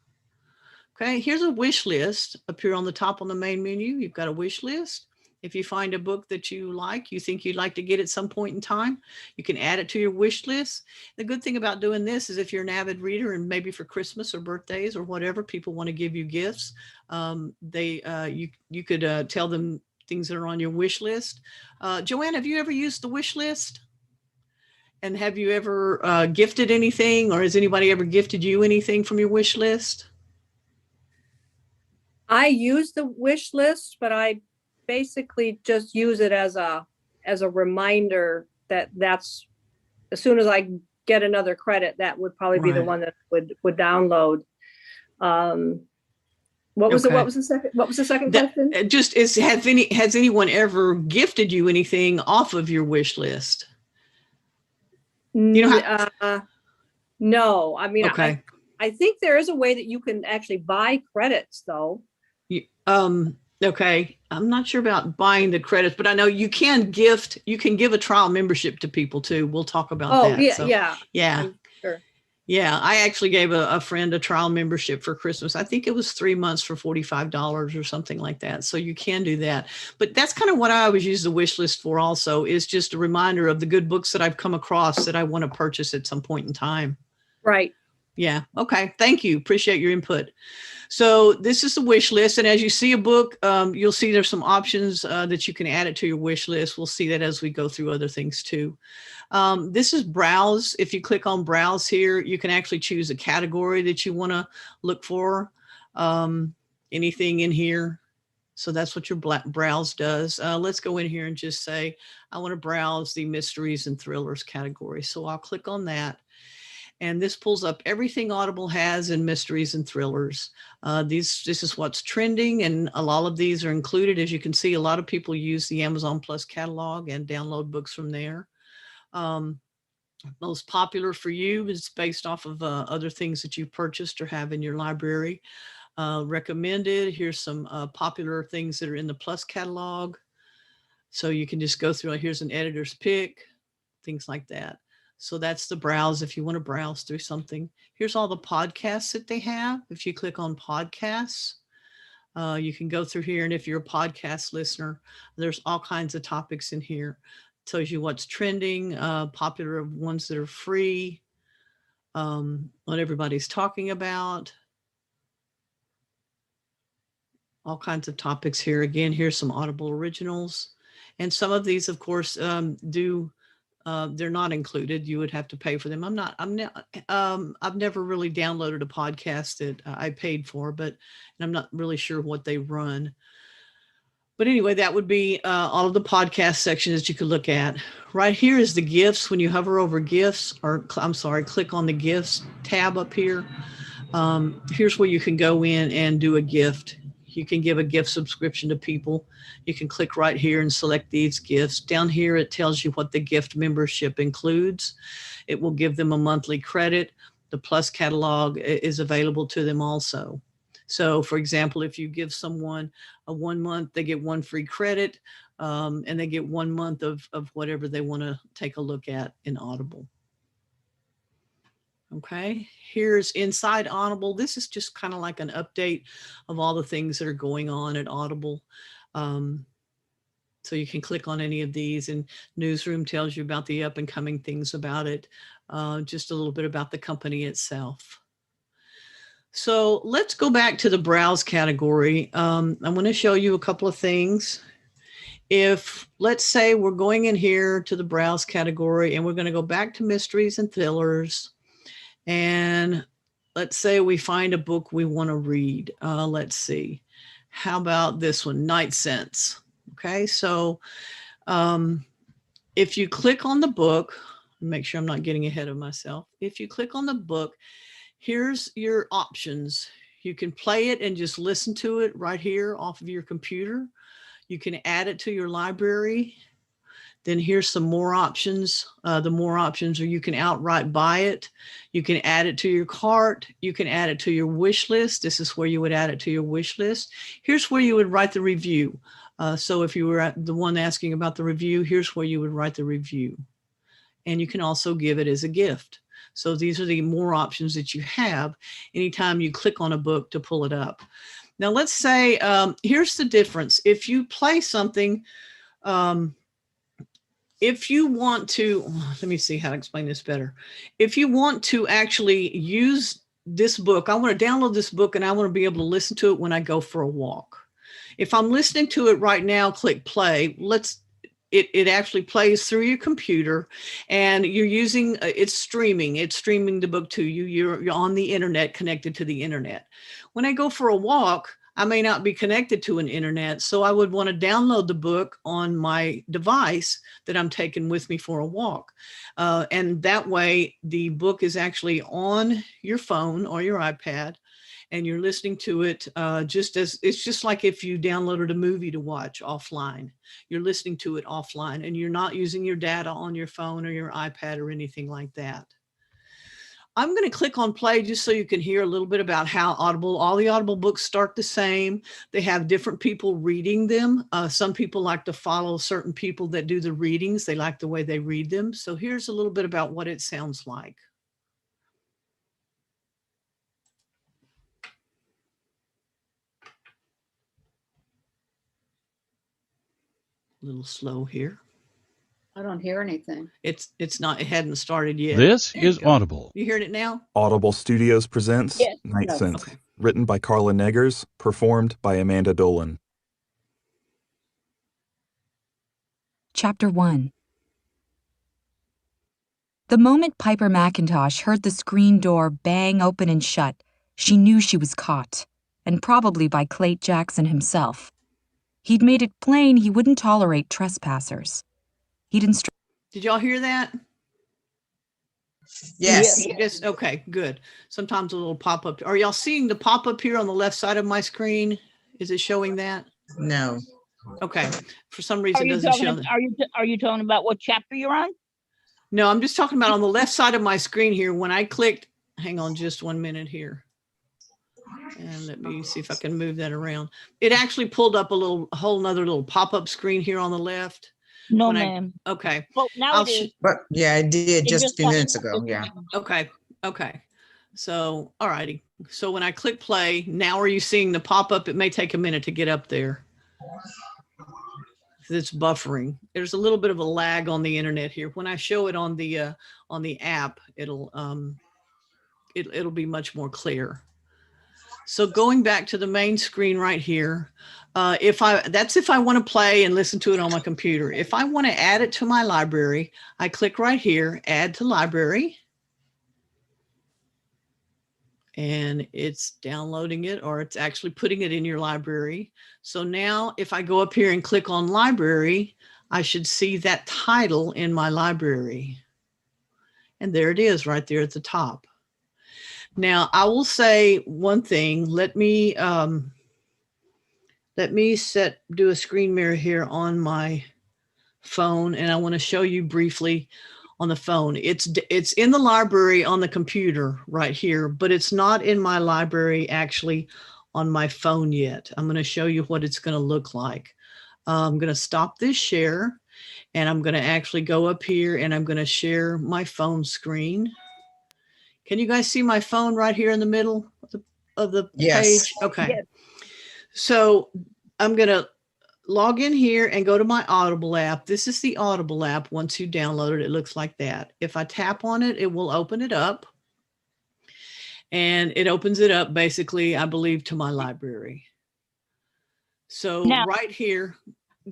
Okay, here's a wish list up here on the top on the main menu. You've got a wish list. If you find a book that you like, you think you'd like to get at some point in time, you can add it to your wish list. The good thing about doing this is if you're an avid reader and maybe for Christmas or birthdays or whatever, people want to give you gifts, you could tell them things that are on your wish list. Joanne, have you ever used the wish list? And have you ever gifted anything, or has anybody ever gifted you anything from your wish list? I use the wish list, but I basically just use it as a reminder that's as soon as I get another credit, that would probably be the one that would download. What was the second question? Just has anyone ever gifted you anything off of your wish list? You know no, I mean, okay. I think there is a way that you can actually buy credits though. Okay. I'm not sure about buying the credits, but I know you can give a trial membership to people too. We'll talk about that. Yeah, so, yeah. Sure. Yeah, I actually gave a friend a trial membership for Christmas. I think it was 3 months for $45 or something like that. So you can do that. But that's kind of what I always use the wish list for also, is just a reminder of the good books that I've come across that I want to purchase at some point in time. Right. Yeah. Okay. Thank you. Appreciate your input. So this is the wish list. And as you see a book, you'll see there's some options that you can add it to your wish list. We'll see that as we go through other things too. This is browse. If you click on browse here, you can actually choose a category that you want to look for. Anything in here. So that's what your browse does. Let's go in here and just say, I want to browse the mysteries and thrillers category. So I'll click on that. And this pulls up everything Audible has in mysteries and thrillers. This is what's trending, and a lot of these are included. As you can see, a lot of people use the Amazon Plus catalog and download books from there. Most popular for you is based off of other things that you purchased or have in your library. Recommended, here's some popular things that are in the Plus catalog. So you can just go through, here's an editor's pick, things like that. So that's the browse if you want to browse through something. Here's all the podcasts that they have. If you click on podcasts, you can go through here. And if you're a podcast listener, there's all kinds of topics in here. It tells you what's trending, popular ones that are free, what everybody's talking about. All kinds of topics here. Again, here's some Audible originals. And some of these, of course, they're not included. You would have to pay for them. I've never really downloaded a podcast that I paid for, but I'm not really sure what they run. But anyway, that would be all of the podcast sections that you could look at. Right here is the gifts. When you hover over gifts, or I'm sorry, click on the gifts tab up here. Here's where you can go in and do a gift. You can give a gift subscription to people. You can click right here and select these gifts. Down here, it tells you what the gift membership includes. It will give them a monthly credit. The Plus catalog is available to them also. So for example, if you give someone a 1 month, they get 1 free credit, and they get 1 month of whatever they want to take a look at in Audible. Okay, here's inside Audible. This is just kind of like an update of all the things that are going on at Audible. So you can click on any of these, and Newsroom tells you about the up and coming things about it, just a little bit about the company itself. So let's go back to the browse category. I'm going to show you a couple of things. If, let's say, we're going in here to the browse category and we're going to go back to mysteries and thrillers. And let's say we find a book we want to read. Let's see. How about this one, Night Sense? Okay, so if you click on the book, make sure I'm not getting ahead of myself. If you click on the book, here's your options. You can play it and just listen to it right here off of your computer. You can add it to your library. then here's some more options. The more options are you can outright buy it. You can add it to your cart. You can add it to your wish list. This is where you would add it to your wish list. Here's where you would write the review. So if you were the one asking about the review, here's where you would write the review. And you can also give it as a gift. So these are the more options that you have anytime you click on a book to pull it up. Now let's say, here's the difference. If you play something, if you want to, let me see how to explain this better. If you want to actually use this book, I want to download this book and I want to be able to listen to it when I go for a walk. If I'm listening to it right now, click play. It actually plays through your computer, and you're using, it's streaming the book to you. You're on the internet, connected to the internet. When I go for a walk, I may not be connected to an internet, so I would want to download the book on my device that I'm taking with me for a walk. And that way the book is actually on your phone or your iPad, and you're listening to it it's just like if you downloaded a movie to watch offline. You're listening to it offline, and you're not using your data on your phone or your iPad or anything like that. I'm going to click on play just so you can hear a little bit about how all the Audible books start the same. They have different people reading them. Some people like to follow certain people that do the readings. They like the way they read them. So here's a little bit about what it sounds like. A little slow here. I don't hear anything. It hadn't started yet. This is Audible. You hearing it now? Audible Studios presents Night Sense, Okay. written by Carla Neggers, performed by Amanda Dolan. Chapter 1. The moment Piper McIntosh heard the screen door bang open and shut, she knew she was caught, and probably by Clayt Jackson himself. He'd made it plain he wouldn't tolerate trespassers. Did y'all hear that? Yes. Yes. Okay, good. Sometimes a little pop-up. Are y'all seeing the pop-up here on the left side of my screen? Is it showing that? No. Okay. For some reason, it doesn't show that. Are you talking about what chapter you're on? No, I'm just talking about on the left side of my screen here. When I clicked, hang on just 1 minute here. And let me see if I can move that around. It actually pulled up a whole nother little pop-up screen here on the left. No, ma'am. Okay. Well, now it is. But yeah, I did just a few minutes ago. Yeah. Okay. Okay. So, all righty. So when I click play, now are you seeing the pop-up? It may take a minute to get up there. It's buffering. There's a little bit of a lag on the internet here. When I show it on the app, it'll be much more clear. So going back to the main screen right here, that's if I want to play and listen to it on my computer. If I want to add it to my library, I click right here, add to library. And it's downloading it, or it's actually putting it in your library. So now if I go up here and click on library, I should see that title in my library. And there it is right there at the top. Now I will say one thing. Let me do a screen mirror here on my phone, and I want to show you briefly on the phone. It's in the library on the computer right here, but it's not in my library actually on my phone yet. I'm going to show you what it's going to look like. I'm going to stop this share, and I'm going to actually go up here, and I'm going to share my phone screen. Can you guys see my phone right here in the middle of the page? Okay. Yes. So I'm going to log in here and go to my Audible app. This is the Audible app. Once you download it, it looks like that. If I tap on it, it will open it up. And it opens it up basically, I believe, to my library. So now, right here,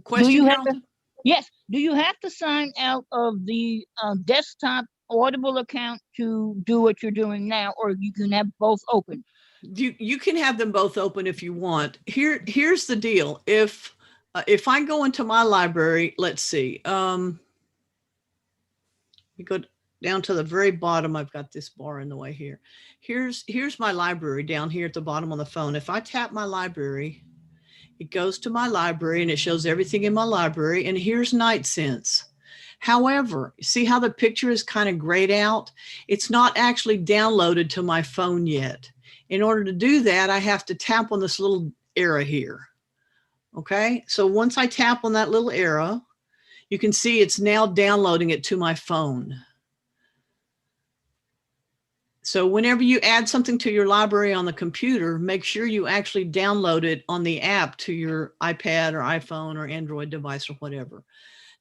question. Yes. Do you have to sign out of the desktop Audible account to do what you're doing now, or you can have both open? You can have them both open if you want. Here's the deal. If I go into my library, let's see. You go down to the very bottom. I've got this bar in the way here. Here's my library down here at the bottom on the phone. If I tap my library, it goes to my library and it shows everything in my library. And here's Night Sense. However, see how the picture is kind of grayed out? It's not actually downloaded to my phone yet. In order to do that, I have to tap on this little arrow here. Okay, so once I tap on that little arrow, you can see it's now downloading it to my phone. So whenever you add something to your library on the computer, make sure you actually download it on the app to your iPad or iPhone or Android device or whatever.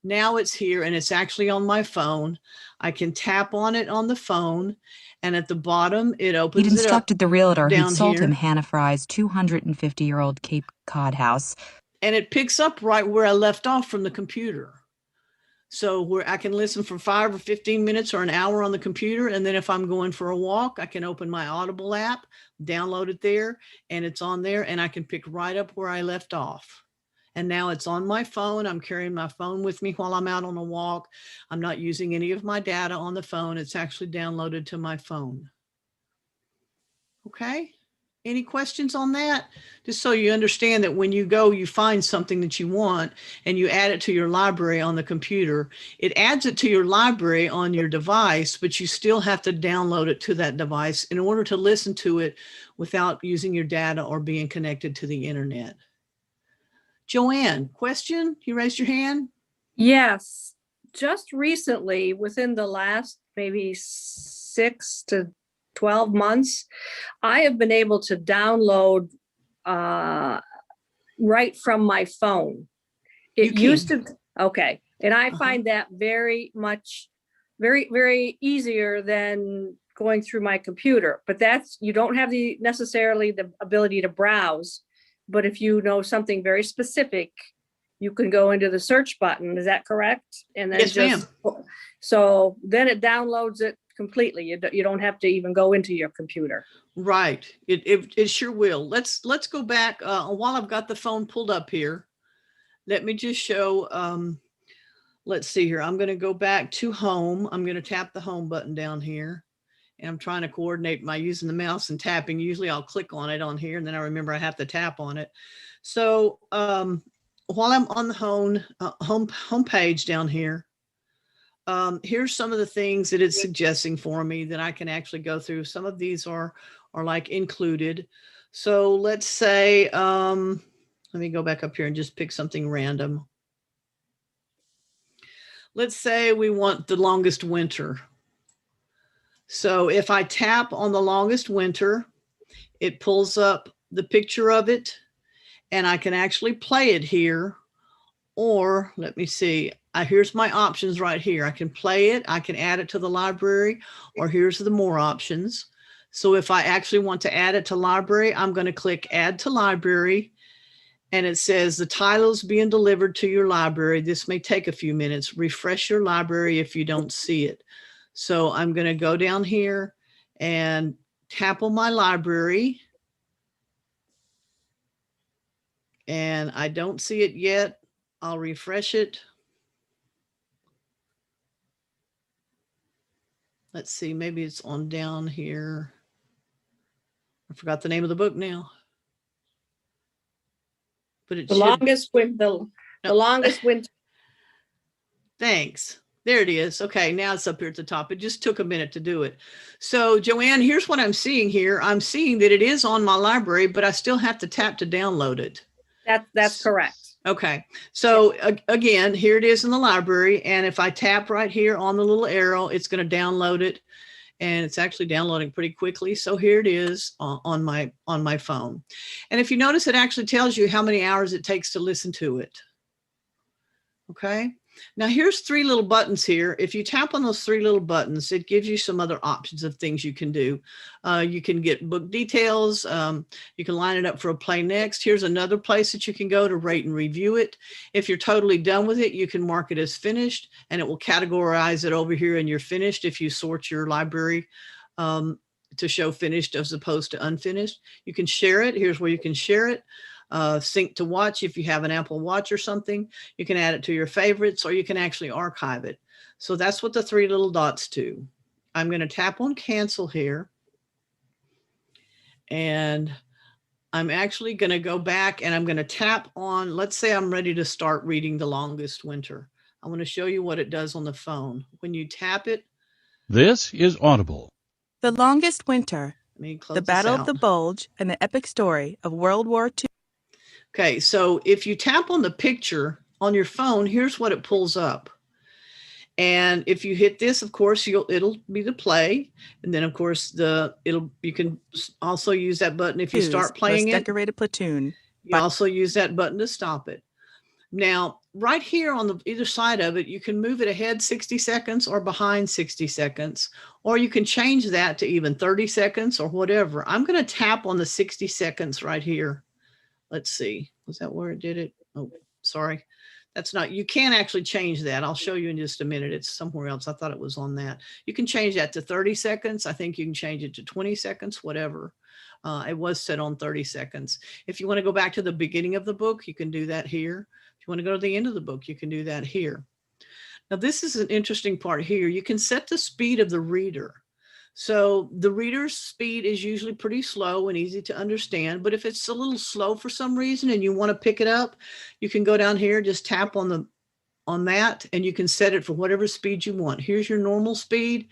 Now it's here and it's actually on my phone. I can tap on it on the phone, and at the bottom it opens He'd instructed the realtor who'd sold him here, Hannah Fry's 250-year-old Cape Cod house. and it picks up right where I left off from the computer. So where I can listen for 5 or 15 minutes or an hour on the computer. And then if I'm going for a walk, I can open my Audible app, download it there, and it's on there, and I can pick right up where I left off. And now it's on my phone. I'm carrying my phone with me while I'm out on a walk. I'm not using any of my data on the phone. It's actually downloaded to my phone. Okay. Any questions on that? Just so you understand that when you go, you find something that you want and you add it to your library on the computer. It adds it to your library on your device, but you still have to download it to that device in order to listen to it without using your data or being connected to the internet. Joanne, question? You raised your hand? Yes. Just recently, within the last maybe 6 to 12 months, I have been able to download right from my phone. It used to, okay. And I find that very much, very easier than going through my computer. But that's, you don't have necessarily the ability to browse. But if you know something very specific, you can go into the search button. Is that correct? And then yes, ma'am. So then it downloads it completely. You don't have to even go into your computer. Right. It sure will. Let's go back while I've got the phone pulled up here. Let me just show, let's see here. I'm going to go back to home. I'm going to tap the home button down here, and I'm trying to coordinate my using the mouse and tapping. Usually I'll click on it on here, and then I remember I have to tap on it. So while I'm on the home page down here, here's some of the things that it's suggesting for me that I can actually go through. Some of these are like included. So let's say, let me go back up here and just pick something random. Let's say we want the longest winter. So if I tap on the longest winter, it pulls up the picture of it, and I can actually play it here. Or let me see, here's my options right here. I can play it, I can add it to the library, or here's the more options. So if I actually want to add it to library, I'm going to click add to library, and it says the title is being delivered to your library. This may take a few minutes. Refresh your library if you don't see it. So I'm going to go down here and tap on my library, and I don't see it yet. I'll refresh it. Let's see, maybe it's on down here. I forgot the name of the book now. But it the longest winter. Thanks. There it is. Okay, now it's up here at the top. It just took a minute to do it. So Joanne, here's what I'm seeing here. I'm seeing that it is on my library, but I still have to tap to download it. That's correct. Okay, so again, here it is in the library, and if I tap right here on the little arrow, it's going to download it, and it's actually downloading pretty quickly. So here it is on my phone, and if you notice, it actually tells you how many hours it takes to listen to it. Okay, now here's 3 little buttons here. If you tap on those 3 little buttons, it gives you some other options of things you can do. You can get book details. You can line it up for a play next. Here's another place that you can go to rate and review it. If you're totally done with it, you can mark it as finished, and it will categorize it over here in your finished if you sort your library to show finished as opposed to unfinished. You can share it. Here's where you can share it. Sync to watch if you have an Apple Watch or something. You can add it to your favorites, or you can actually archive it. So that's what the 3 little dots do. I'm going to tap on cancel here, and I'm actually going to go back and I'm going to tap on, let's say I'm ready to start reading The Longest Winter. I want to show you what it does on the phone. When you tap it. This is Audible. The Longest Winter, The Battle of the out. Bulge, and the Epic Story of World War II. Okay, so if you tap on the picture on your phone, here's what it pulls up. And if you hit this, of course, it'll be the play. And then, of course, you can also use that button if you start playing Most Decorated Platoon. You also use that button to stop it. Now, right here on the either side of it, you can move it ahead 60 seconds or behind 60 seconds, or you can change that to even 30 seconds or whatever. I'm going to tap on the 60 seconds right here. Let's see. Was that where it did it? Oh, sorry. That's not, you can actually change that. I'll show you in just a minute. It's somewhere else. I thought it was on that. You can change that to 30 seconds. I think you can change it to 20 seconds, whatever. It was set on 30 seconds. If you want to go back to the beginning of the book, you can do that here. If you want to go to the end of the book, you can do that here. Now, this is an interesting part here. You can set the speed of the reader. So the reader's speed is usually pretty slow and easy to understand, but if it's a little slow for some reason and you want to pick it up, you can go down here, just tap on that, and you can set it for whatever speed you want. Here's your normal speed.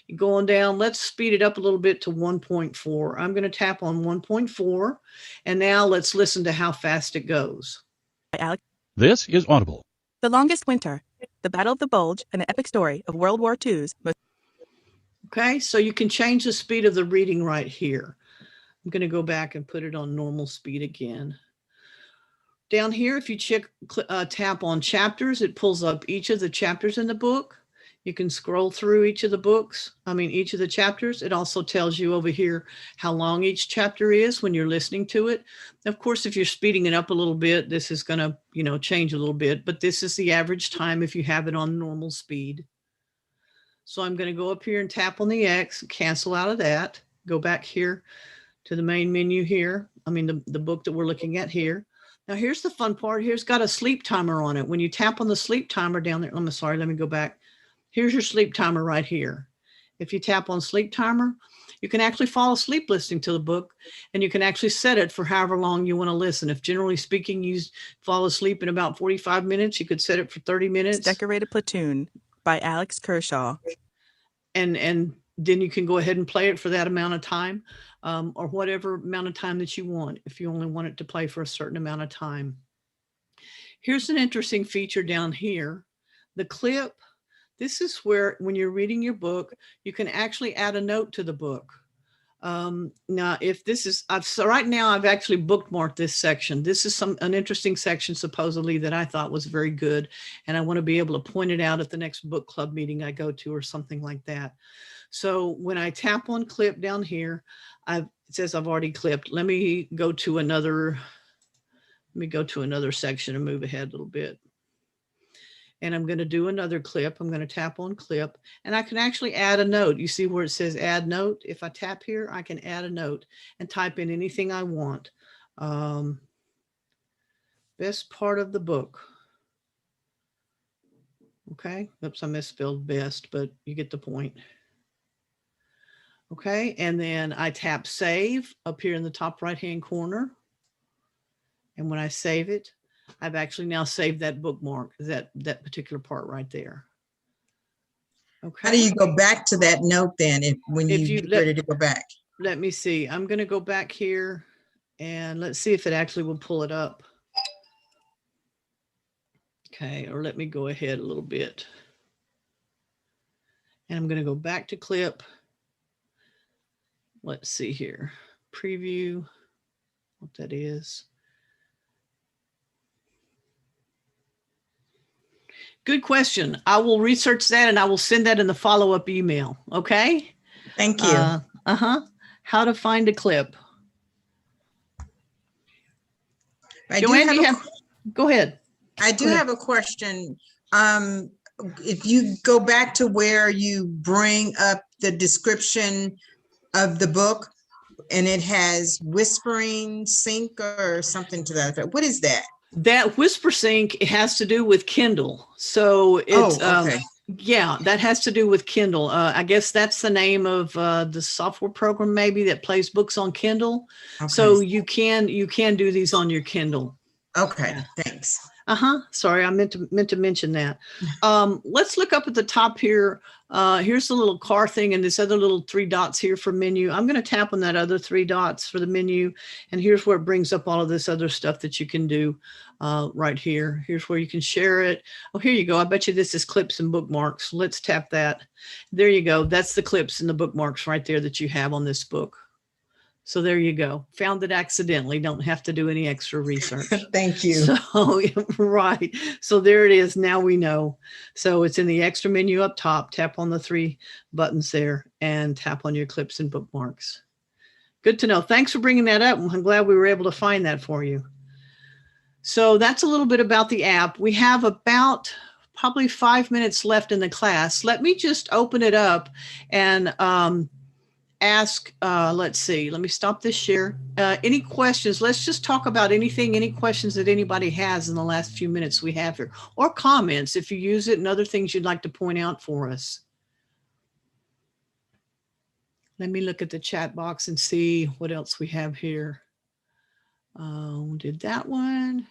You go on down, let's speed it up a little bit to 1.4. I'm going to tap on 1.4, and now let's listen to how fast it goes. This is Audible. The Longest Winter, The Battle of the Bulge, and the Epic Story of World War II's most. Okay, so you can change the speed of the reading right here. I'm going to go back and put it on normal speed again. Down here, if you tap on chapters, it pulls up each of the chapters in the book. You can scroll through each of the chapters. It also tells you over here how long each chapter is when you're listening to it. Of course, if you're speeding it up a little bit, this is going to, change a little bit, but this is the average time if you have it on normal speed. So I'm going to go up here and tap on the X, cancel out of that, go back here to the main menu here. The book that we're looking at here. Now here's the fun part. Here's got a sleep timer on it. When you tap on the sleep timer down there, let me go back. Here's your sleep timer right here. If you tap on sleep timer, you can actually fall asleep listening to the book, and you can actually set it for however long you want to listen. If generally speaking, you fall asleep in about 45 minutes, you could set it for 30 minutes. Decorated Platoon by Alex Kershaw. And then you can go ahead and play it for that amount of time, or whatever amount of time that you want, if you only want it to play for a certain amount of time. Here's an interesting feature down here. The clip, this is where when you're reading your book, you can actually add a note to the book. Now, if this is, so right now I've actually bookmarked this section. This is an interesting section supposedly that I thought was very good. And I want to be able to point it out at the next book club meeting I go to or something like that. So when I tap on clip down here, it says I've already clipped. Let me go to another section and move ahead a little bit. And I'm going to do another clip. I'm going to tap on clip, and I can actually add a note. You see where it says add note? If I tap here, I can add a note and type in anything I want. Best part of the book. Okay. Oops, I misspelled best, but you get the point. Okay. And then I tap save up here in the top right-hand corner. And when I save it, I've actually now saved that bookmark, that particular part right there. Okay. How do you go back to that note then when you get ready to go back? Let me see. I'm going to go back here and let's see if it actually will pull it up. Okay, or let me go ahead a little bit. And I'm going to go back to clip. Let's see here. Preview, what that is. Good question. I will research that and I will send that in the follow-up email. Okay. Thank you. How to find a clip. Joanne, go ahead. I do have a question. If you go back to where you bring up the description of the book and it has whispering sync or something to that effect, what is that? That whisper sync, it has to do with Kindle. So it's, okay. Yeah, that has to do with Kindle. I guess that's the name of the software program maybe that plays books on Kindle. Okay. So you can do these on your Kindle. Okay, thanks. Sorry, I meant to mention that. Let's look up at the top here. Here's the little car thing and this other little 3 dots here for menu. I'm going to tap on that other 3 dots for the menu. And here's where it brings up all of this other stuff that you can do right here. Here's where you can share it. Oh, here you go. I bet you this is clips and bookmarks. Let's tap that. There you go. That's the clips and the bookmarks right there that you have on this book. So there you go. Found it accidentally. Don't have to do any extra research. Thank you. So, right. So there it is. Now we know. So it's in the extra menu up top. Tap on the 3 buttons there and tap on your clips and bookmarks. Good to know. Thanks for bringing that up. I'm glad we were able to find that for you. So that's a little bit about the app. We have about probably 5 minutes left in the class. Let me just open it up and ask, let's see, let me stop this share. Any questions? Let's just talk about anything, any questions that anybody has in the last few minutes we have here, or comments if you use it and other things you'd like to point out for us. Let me look at the chat box and see what else we have here. Did that one.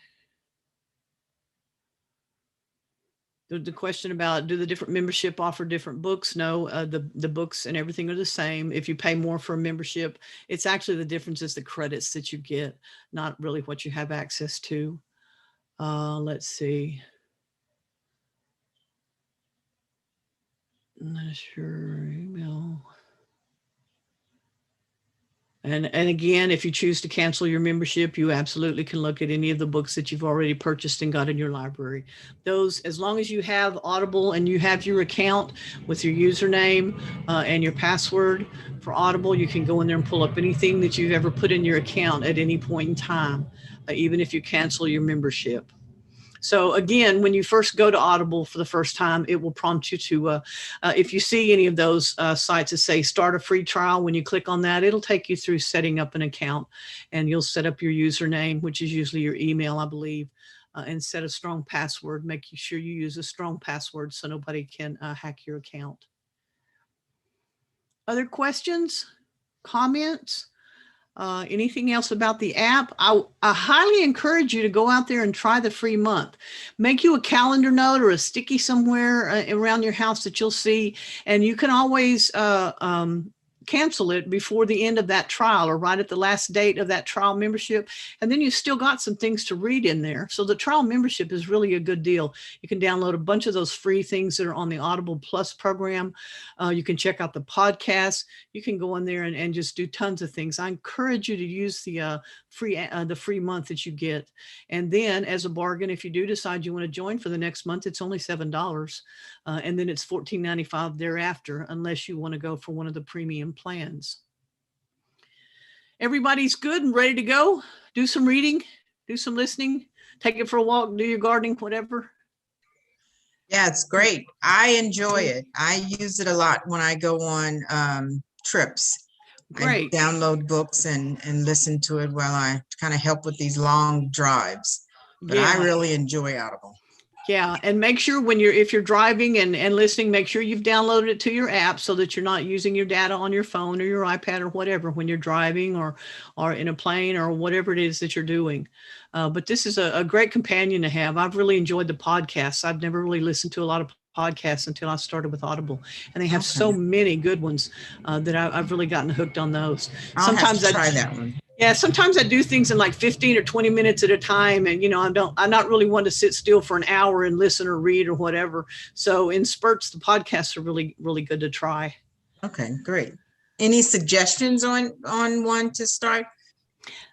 The question about, do the different membership offer different books? No, the books and everything are the same. If you pay more for a membership, it's actually the difference is the credits that you get, not really what you have access to. Let's see. Not sure, email. And again, if you choose to cancel your membership, you absolutely can look at any of the books that you've already purchased and got in your library. Those, as long as you have Audible and you have your account with your username and your password for Audible, you can go in there and pull up anything that you've ever put in your account at any point in time, even if you cancel your membership. So again, when you first go to Audible for the first time, it will prompt you to, if you see any of those sites that say start a free trial, when you click on that, it'll take you through setting up an account and you'll set up your username, which is usually your email, I believe, and set a strong password, making sure you use a strong password so nobody can hack your account. Other questions, comments? Anything else about the app? I highly encourage you to go out there and try the free month. Make you a calendar note or a sticky somewhere around your house that you'll see, and you can always cancel it before the end of that trial or right at the last date of that trial membership. And then you still got some things to read in there. So the trial membership is really a good deal. You can download a bunch of those free things that are on the Audible Plus program. You can check out the podcast. You can go in there and just do tons of things. I encourage you to use the free month that you get. And then as a bargain, if you do decide you want to join for the next month, it's only $7. And then it's $14.95 thereafter, unless you want to go for one of the premium plans. Everybody's good and ready to go. Do some reading, do some listening, take it for a walk, do your gardening, whatever. Yeah, it's great. I enjoy it. I use it a lot when I go on trips. Great. I download books and listen to it while I kind of help with these long drives. But yeah. I really enjoy Audible. Yeah, and make sure if you're driving and listening, make sure you've downloaded it to your app so that you're not using your data on your phone or your iPad or whatever when you're driving or in a plane or whatever it is that you're doing. But this is a great companion to have. I've really enjoyed the podcasts. I've never really listened to a lot of podcasts until I started with Audible, and they have so many good ones that I've really gotten hooked on those. Sometimes I try that one. Yeah, sometimes I do things in like 15 or 20 minutes at a time. And, I'm not really one to sit still for an hour and listen or read or whatever. So in spurts, the podcasts are really, really good to try. Okay, great. Any suggestions on one to start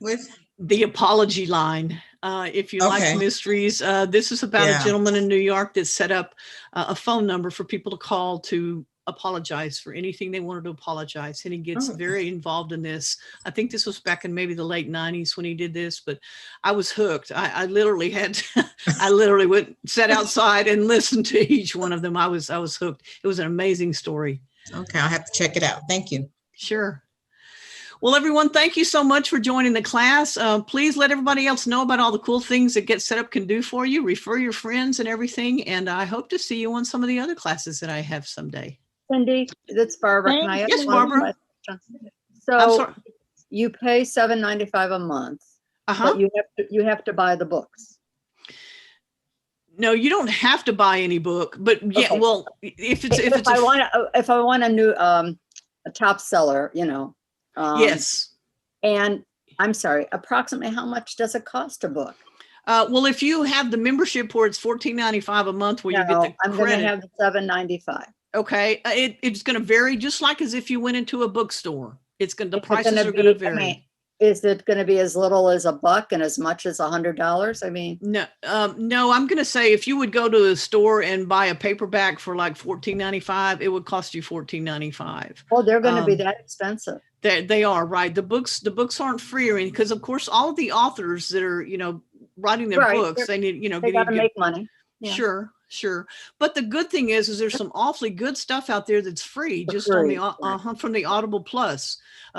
with? The Apology Line. If you like mysteries, this is about a gentleman in New York that set up a phone number for people to call to apologize for anything they wanted to apologize. And he gets very involved in this. I think this was back in maybe the late 90s when he did this, but I was hooked. I literally went, sat outside and listened to each one of them. I was hooked. It was an amazing story. Okay, I'll have to check it out. Thank you. Sure. Well, everyone, thank you so much for joining the class. Please let everybody else know about all the cool things that Get Set Up can do for you. Refer your friends and everything. And I hope to see you on some of the other classes that I have someday. Cindy, that's Barbara. Can I ask Yes, one Barbara. question? So you pay $7.95 a month. but you have to buy the books. No, you don't have to buy any book, but yeah, Okay. well, if I want a new a top seller, yes. And I'm sorry, approximately how much does it cost a book? Well, if you have the membership where it's $14.95 a month, where you get the I'm credit, going to have the $7.95. Okay, it's going to vary just like as if you went into a bookstore. The prices are going to vary. I mean, is it going to be as little as $1 and as much as $100? I mean, no, no. I'm going to say if you would go to a store and buy a paperback for like $14.95, it would cost you $14.95. Oh, they're going to be that expensive. They are, right. The books aren't free or anything, because of course all of the authors that are writing their books, they need they got to make money. Yeah. Sure. But the good thing is there's some awfully good stuff out there that's free, just on the from the Audible Plus,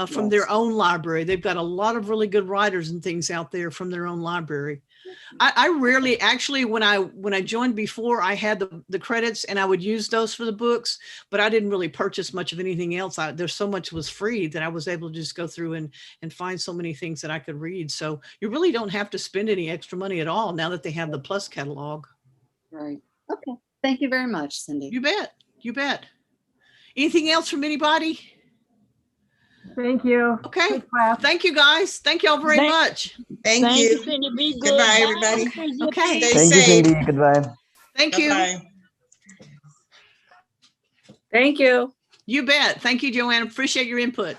from their own library. They've got a lot of really good writers and things out there from their own library. I rarely actually, when I joined before, I had the credits and I would use those for the books, but I didn't really purchase much of anything else. There's so much was free that I was able to just go through and find so many things that I could read. So you really don't have to spend any extra money at all now that they have the Plus catalog. Right. Okay. Thank you very much, Cindy. You bet. Anything else from anybody? Thank you. Okay. Thank you, guys. Thank y'all very much. Thank you. Cindy. Be good. Goodbye, everybody. Okay. Stay Thank you, safe. Cindy. Goodbye. Thank you. Bye-bye. Thank you. You bet. Thank you, Joanne. Appreciate your input.